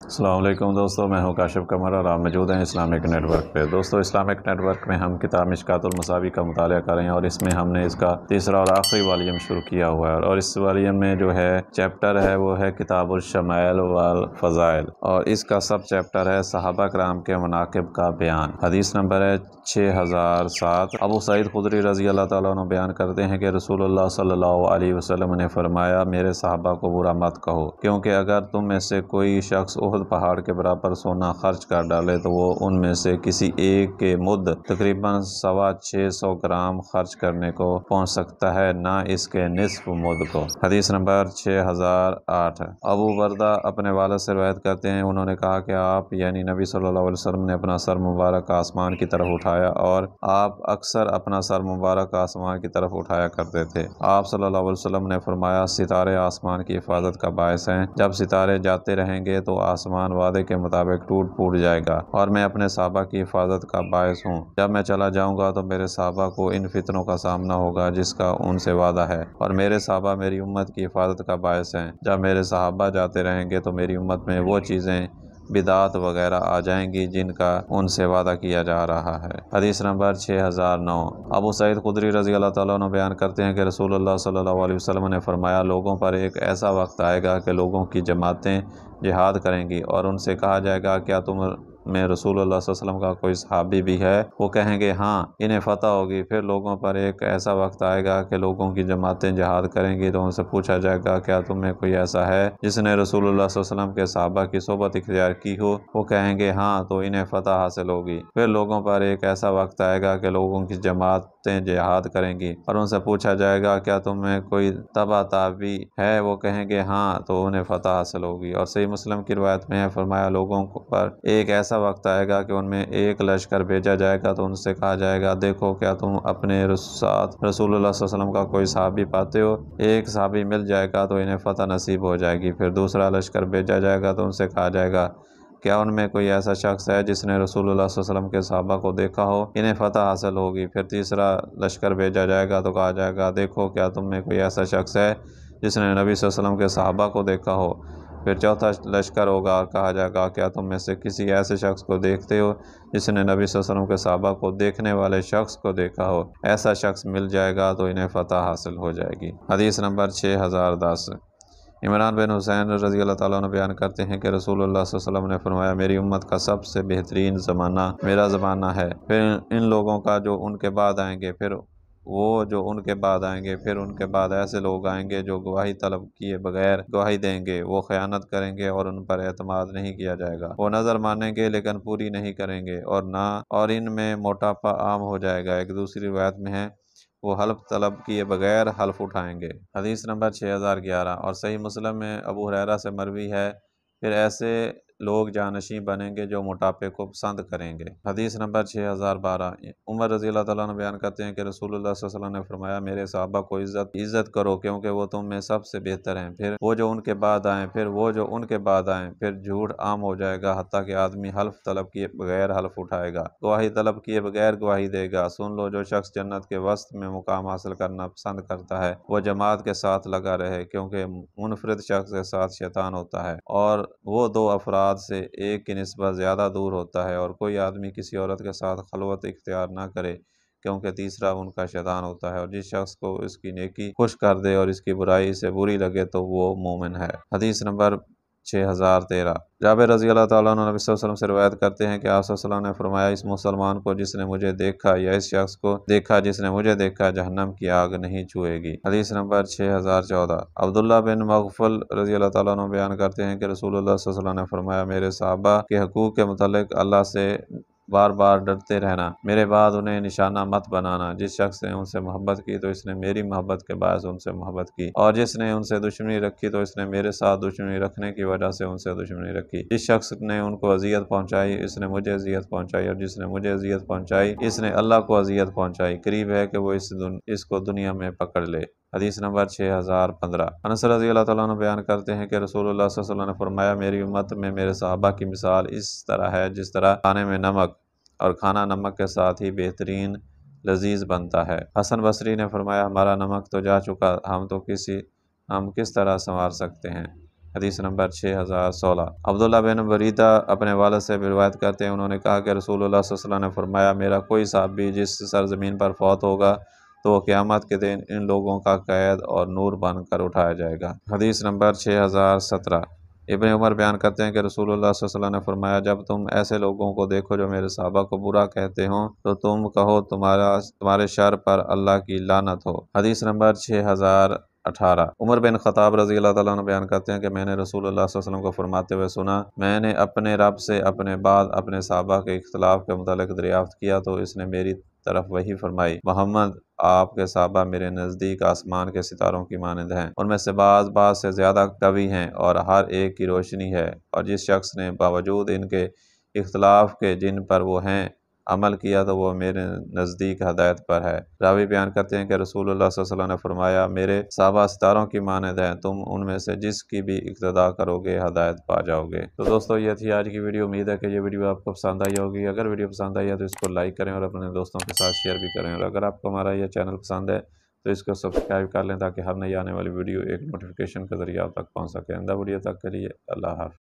السلام علیکم دوستو، میں ہوں کاشف قمر اور آپ موجود ہیں اسلامک نیٹ ورک پہ۔ دوستو، اسلامک نیٹ ورک میں ہم کتاب مشکوٰۃ المصابیح کا مطالعہ کر رہے ہیں اور اس میں ہم نے اس کا تیسرا اور آخری والیوم شروع کیا ہوا ہے، اور اس والیوم میں جو ہے چیپٹر ہے وہ ہے کتاب الشمائل والفضائل، اور اس کا سب چیپٹر ہے صحابہ کرام کے مناقب کا بیان۔ حدیث نمبر ہے 6007۔ ابو سعید خدری رضی اللہ تعالیٰ عنہ بیان کرتے ہیں کہ رسول اللہ صلی اللہ علیہ وسلم نے فرمایا، میرے صحابہ کو برا مت کہو، کیونکہ اگر تم میں سے کوئی شخص احد پہاڑ کے برابر سونا خرچ کر ڈالے تو وہ ان میں سے کسی ایک کے مد تقریباً 650 گرام خرچ کرنے کو پہنچ سکتا ہے، نہ اس کے نصف مد کو۔ حدیث نمبر 6008۔ ابو بردہ اپنے والد سے روایت کرتے ہیں، انہوں نے کہا کہ آپ یعنی نبی صلی اللہ علیہ وسلم نے اپنا سر مبارک آسمان کی طرف اٹھایا، اور آپ اکثر اپنا سر مبارک آسمان کی طرف اٹھایا کرتے تھے۔ آپ صلی اللہ علیہ وسلم نے فرمایا، ستارے آسمان کی حفاظت کا باعث ہیں، جب ستارے جاتے رہیں گے تو آسمان وعدے کے مطابق ٹوٹ پھوٹ جائے گا، اور میں اپنے صحابہ کی حفاظت کا باعث ہوں۔ جب میں چلا جاؤں گا تو میرے صحابہ کو ان فتنوں کا سامنا ہوگا جس کا ان سے وعدہ ہے، اور میرے صحابہ میری امت کی حفاظت کا باعث ہیں۔ جب میرے صحابہ جاتے رہیں گے تو میری امت میں وہ چیزیں بدعات وغیرہ آ جائیں گی جن کا ان سے وعدہ کیا جا رہا ہے۔ حدیث نمبر 6009۔ ابو سعید خدری رضی اللہ تعالیٰ عنہ بیان کرتے ہیں کہ رسول اللہ صلی اللہ علیہ وسلم نے فرمایا، لوگوں پر ایک ایسا وقت آئے گا کہ لوگوں کی جماعتیں جہاد کریں گی، اور ان سے کہا جائے گا، کیا تم میں رسول اللہ صلی اللہ علیہ وسلم کا کوئی صحابی بھی ہے؟ وہ کہیں گے ہاں، انہیں فتح ہوگی۔ پھر لوگوں پر ایک ایسا وقت آئے گا کہ لوگوں کی جماعتیں جہاد کریں گی، تو ان سے پوچھا جائے گا، کیا تم میں کوئی ایسا ہے جس نے رسول اللہ صلی اللہ علیہ وسلم کے صحابہ کی صحبت اختیار کی ہو؟ وہ کہیں گے ہاں، تو انہیں فتح حاصل ہوگی۔ پھر لوگوں پر ایک ایسا وقت آئے گا کہ لوگوں کی جماعتیں جہاد کریں گی، اور ان سے پوچھا جائے گا، کیا تم میں کوئی تبع تابعی ہے؟ وہ کہیں گے ہاں، تو انہیں فتح حاصل ہوگی۔ اور صحیح مسلم کی روایت میں ہے، فرمایا، لوگوں پر ایک ایسا وقت آئے گا کہ ان میں ایک لشکر بھیجا جائے گا تو ان سے کہا جائے گا، دیکھو کیا تم اپنے ساتھ رسول اللہ صلی اللہ علیہ وسلم کا کوئی صحابی پاتے ہو؟ ایک صحابی مل جائے گا تو انہیں فتح نصیب ہو جائے گی۔ پھر دوسرا لشکر بھیجا جائے گا تو ان سے کہا جائے گا، کیا ان میں کوئی ایسا شخص ہے جس نے رسول اللہ صلی اللہ علیہ وسلم کے صحابہ کو دیکھا ہو؟ انہیں فتح حاصل ہوگی۔ پھر تیسرا لشکر بھیجا جائے گا تو کہا جائے گا، دیکھو کیا تم میں کوئی ایسا شخص ہے جس نے نبی صلی اللہ علیہ وسلم کے صحابہ کو دیکھا ہو؟ پھر چوتھا لشکر ہوگا اور کہا جائے گا، کیا تم میں سے کسی ایسے شخص کو دیکھتے ہو جس نے نبی صلی اللہ علیہ وسلم کے صحابہ کو دیکھنے والے شخص کو دیکھا ہو؟ ایسا شخص مل جائے گا تو انہیں فتح حاصل ہو جائے گی۔ حدیث نمبر 6010۔ عمران بن حسین رضی اللہ تعالیٰ عنہ بیان کرتے ہیں کہ رسول اللہ صلی اللہ علیہ وسلم نے فرمایا، میری امت کا سب سے بہترین زمانہ میرا زمانہ ہے، پھر ان لوگوں کا جو ان کے بعد آئیں گے، پھر وہ جو ان کے بعد آئیں گے، پھر ان کے بعد ایسے لوگ آئیں گے جو گواہی طلب کیے بغیر گواہی دیں گے، وہ خیانت کریں گے اور ان پر اعتماد نہیں کیا جائے گا، وہ نظر مانیں گے لیکن پوری نہیں کریں گے، اور ان میں موٹاپا عام ہو جائے گا۔ ایک دوسری روایت میں ہے، وہ حلف طلب کیے بغیر حلف اٹھائیں گے۔ حدیث نمبر 6011۔ اور صحیح مسلم میں ابو ہریرہ سے مروی ہے، پھر ایسے لوگ جانشین بنیں گے جو موٹاپے کو پسند کریں گے۔ حدیث نمبر 6012۔ عمر رضی اللہ تعالیٰ عنہ بیان کرتے ہیں کہ رسول اللہ صلی اللہ علیہ وسلم نے فرمایا، میرے صحابہ کو عزت کرو، کیونکہ وہ تم میں سب سے بہتر ہیں، پھر وہ جو ان کے بعد آئیں، پھر وہ جو ان کے بعد آئیں، پھر جھوٹ عام ہو جائے گا، حتیٰ کہ آدمی حلف طلب کیے بغیر حلف اٹھائے گا، گواہی طلب کیے بغیر گواہی دے گا۔ سن لو، جو شخص جنت کے وسط میں مقام حاصل کرنا پسند کرتا ہے وہ جماعت کے ساتھ لگا رہے، کیونکہ منفرد شخص کے ساتھ شیطان ہوتا ہے، اور وہ دو افراد سے ایک کی نسبت زیادہ دور ہوتا ہے، اور کوئی آدمی کسی عورت کے ساتھ خلوت اختیار نہ کرے، کیونکہ تیسرا ان کا شیطان ہوتا ہے، اور جس شخص کو اس کی نیکی خوش کر دے اور اس کی برائی سے بری لگے تو وہ مومن ہے۔ حدیث نمبر 6013۔ جابر رضی اللہ تعالیٰ عنہ نبی صلی اللہ علیہ وسلم سے روایت کرتے ہیں کہ آپ صلی اللہ علیہ وسلم نے فرمایا، اس مسلمان کو جس نے مجھے دیکھا یا اس شخص کو دیکھا جس نے مجھے دیکھا، جہنم کی آگ نہیں چھوئے گی۔ حدیث نمبر 6014۔ عبداللہ بن مغفل رضی اللہ تعالیٰ عنہ بیان کرتے ہیں کہ رسول اللہ صلی اللہ علیہ وسلم نے فرمایا، میرے صحابہ کے حقوق کے متعلق اللہ سے بار بار ڈرتے رہنا، میرے بعد انہیں نشانہ مت بنانا۔ جس شخص نے ان سے محبت کی تو اس نے میری محبت کے باعث ان سے محبت کی، اور جس نے ان سے دشمنی رکھی تو اس نے میرے ساتھ دشمنی رکھنے کی وجہ سے ان سے دشمنی رکھی۔ جس شخص نے ان کو اذیت پہنچائی اس نے مجھے اذیت پہنچائی، اور جس نے مجھے اذیت پہنچائی اس نے اللہ کو اذیت پہنچائی، قریب ہے کہ وہ اس کو دنیا میں پکڑ لے۔ حدیث نمبر 6015۔ انس رضی اللہ تعالیٰ عنہ بیان کرتے ہیں کہ رسول اللہ صلی اللہ علیہ وسلم نے فرمایا، میری امت میں میرے صحابہ کی مثال اس طرح ہے جس طرح کھانے میں نمک، اور کھانا نمک کے ساتھ ہی بہترین لذیذ بنتا ہے۔ حسن بصری نے فرمایا، ہمارا نمک تو جا چکا، ہم کس طرح سنوار سکتے ہیں؟ حدیث نمبر 6016۔ عبداللہ بن بریدہ اپنے والد سے روایت کرتے ہیں، انہوں نے کہا کہ رسول اللہ صلی اللہ علیہ وسلم نے فرمایا، میرا کوئی صحابی جس سرزمین پر فوت ہوگا تو وہ قیامت کے دن ان لوگوں کا قید اور نور بن کر اٹھایا جائے گا۔ حدیث نمبر 6017۔ ابن عمر بیان کرتے ہیں کہ رسول اللہ صلی اللہ علیہ وسلم نے فرمایا، جب تم ایسے لوگوں کو دیکھو جو میرے صحابہ کو برا کہتے ہوں تو تم کہو تمہارے شر پر اللہ کی لعنت ہو۔ حدیث نمبر 6018۔ عمر بن خطاب رضی اللہ تعالیٰ عنہ بیان کرتے ہیں کہ میں نے رسول اللہ صلی اللہ علیہ وسلم کو فرماتے ہوئے سنا، میں نے اپنے رب سے اپنے بعد اپنے صحابہ کے اختلاف کے متعلق دریافت کیا تو اس نے میری طرف وحی فرمائی، محمد آپ کے صحابہ میرے نزدیک آسمان کے ستاروں کی مانند ہیں، ان میں سے بعض سے زیادہ قوی ہیں اور ہر ایک کی روشنی ہے، اور جس شخص نے باوجود ان کے اختلاف کے جن پر وہ ہیں عمل کیا تو وہ میرے نزدیک ہدایت پر ہے۔ راوی بیان کرتے ہیں کہ رسول اللہ صلی اللہ علیہ وسلم نے فرمایا، میرے صحابہ ستاروں کی مانند ہیں، تم ان میں سے جس کی بھی اقتداء کرو گے ہدایت پا جاؤ گے۔ تو دوستو یہ تھی آج کی ویڈیو، امید ہے کہ یہ ویڈیو آپ کو پسند آئی ہوگی۔ اگر ویڈیو پسند آئی ہے تو اس کو لائک کریں اور اپنے دوستوں کے ساتھ شیئر بھی کریں، اور اگر آپ کو ہمارا یہ چینل پسند ہے تو اس کو سبسکرائب کر لیں تاکہ ہر نئی آنے والی ویڈیو ایک نوٹیفیکیشن کے ذریعے آپ تک پہنچ سکے۔ آئندہ ویڈیو تک کے لیے اللہ حافظ۔